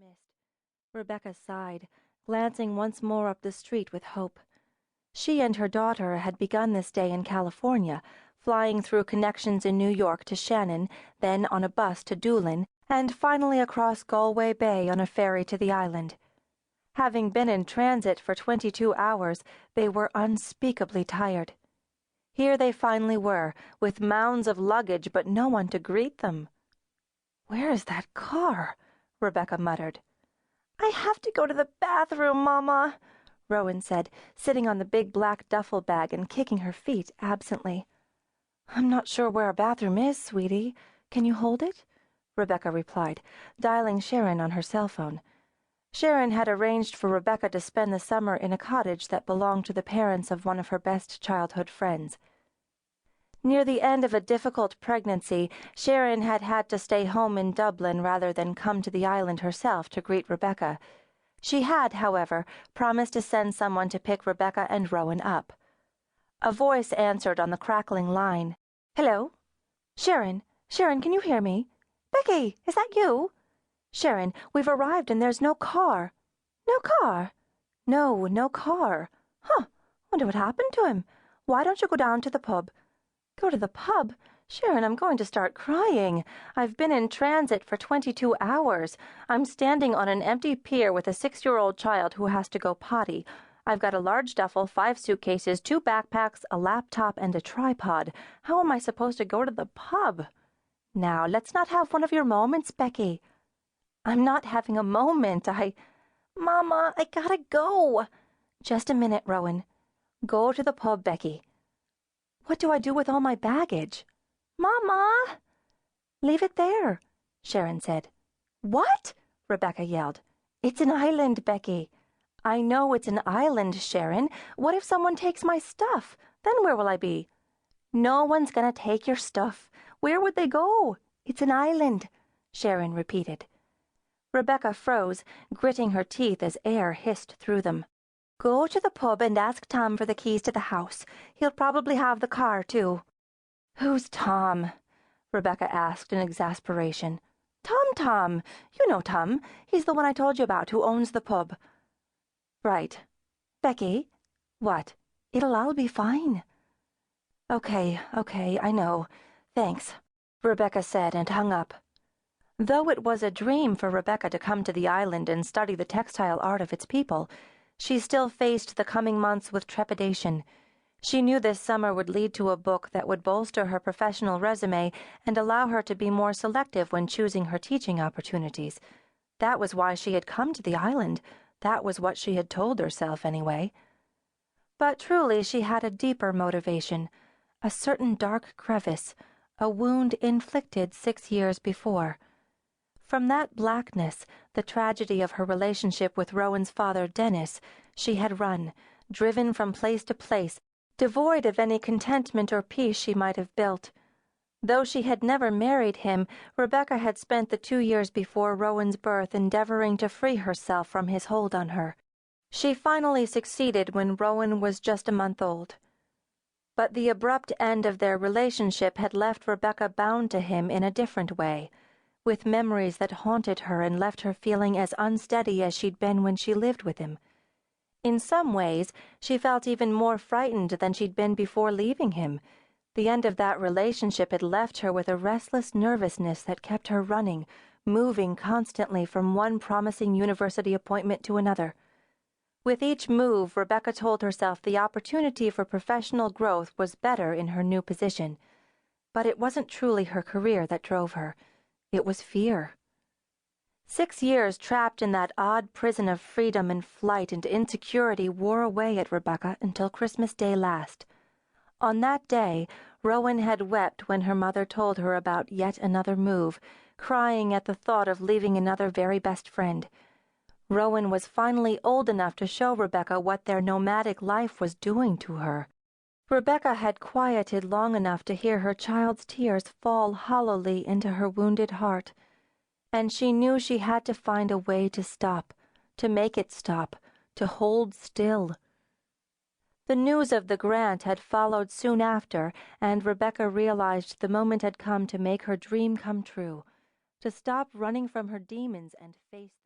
mist. Rebecca sighed, glancing once more up the street with hope. She and her daughter had begun this day in California, flying through connections in New York to Shannon, then on a bus to Doolin, and finally across Galway Bay on a ferry to the island. Having been in transit for 22 hours, they were unspeakably tired. Here they finally were, with mounds of luggage but no one to greet them. "Where is that car?" Rebecca muttered. "I have to go to the bathroom, Mama," Rowan said, sitting on the big black duffel bag and kicking her feet absently. "I'm not sure where a bathroom is, sweetie. Can you hold it?" Rebecca replied, dialing Sharon on her cell phone. Sharon had arranged for Rebecca to spend the summer in a cottage that belonged to the parents of one of her best childhood friends. Near the end of a difficult pregnancy, Sharon had had to stay home in Dublin rather than come to the island herself to greet Rebecca. She had, however, promised to send someone to pick Rebecca and Rowan up. A voice answered on the crackling line. "Hello? Sharon, can you hear me? Becky, is that you? Sharon, we've arrived and there's no car." "No car?" No car. Huh, wonder what happened to him. Why don't you go down to the pub?" "Go to the pub? Sharon, I'm going to start crying. I've been in transit for 22 hours. I'm standing on an empty pier with a 6-year-old child who has to go potty. I've got a large duffel, 5 suitcases, 2 backpacks, a laptop, and a tripod. How am I supposed to go to the pub?" "Now, let's not have one of your moments, Becky." "I'm not having a moment. Mama, I gotta go." "Just a minute, Rowan. Go to the pub, Becky." "What do I do with all my baggage?" "Mama!" "Leave it there," Sharon said. "What?" Rebecca yelled. "It's an island, Becky." "I know it's an island, Sharon. What if someone takes my stuff? Then where will I be?" "No one's gonna take your stuff. Where would they go? It's an island," Sharon repeated. Rebecca froze, gritting her teeth as air hissed through them. "Go to the pub and ask Tom for the keys to the house. He'll probably have the car, too." "Who's Tom?" Rebecca asked in exasperation. Tom. You know Tom. He's the one I told you about who owns the pub." "Right. Becky?" "What?" "It'll all be fine." Okay, I know. Thanks," Rebecca said and hung up. Though it was a dream for Rebecca to come to the island and study the textile art of its people, she still faced the coming months with trepidation. She knew this summer would lead to a book that would bolster her professional resume and allow her to be more selective when choosing her teaching opportunities. That was why she had come to the island. That was what she had told herself, anyway. But truly she had a deeper motivation, a certain dark crevice, a wound inflicted 6 years before. From that blackness, the tragedy of her relationship with Rowan's father, Dennis, she had run, driven from place to place, devoid of any contentment or peace she might have built. Though she had never married him, Rebecca had spent the 2 years before Rowan's birth endeavoring to free herself from his hold on her. She finally succeeded when Rowan was just a month old. But the abrupt end of their relationship had left Rebecca bound to him in a different way, with memories that haunted her and left her feeling as unsteady as she'd been when she lived with him. In some ways, she felt even more frightened than she'd been before leaving him. The end of that relationship had left her with a restless nervousness that kept her running, moving constantly from one promising university appointment to another. With each move, Rebecca told herself the opportunity for professional growth was better in her new position. But it wasn't truly her career that drove her. It was fear. 6 years trapped in that odd prison of freedom and flight and insecurity wore away at Rebecca until Christmas Day last. On that day, Rowan had wept when her mother told her about yet another move, crying at the thought of leaving another very best friend. Rowan was finally old enough to show Rebecca what their nomadic life was doing to her. Rebecca had quieted long enough to hear her child's tears fall hollowly into her wounded heart, and she knew she had to find a way to stop, to make it stop, to hold still. The news of the grant had followed soon after, and Rebecca realized the moment had come to make her dream come true, to stop running from her demons and face them.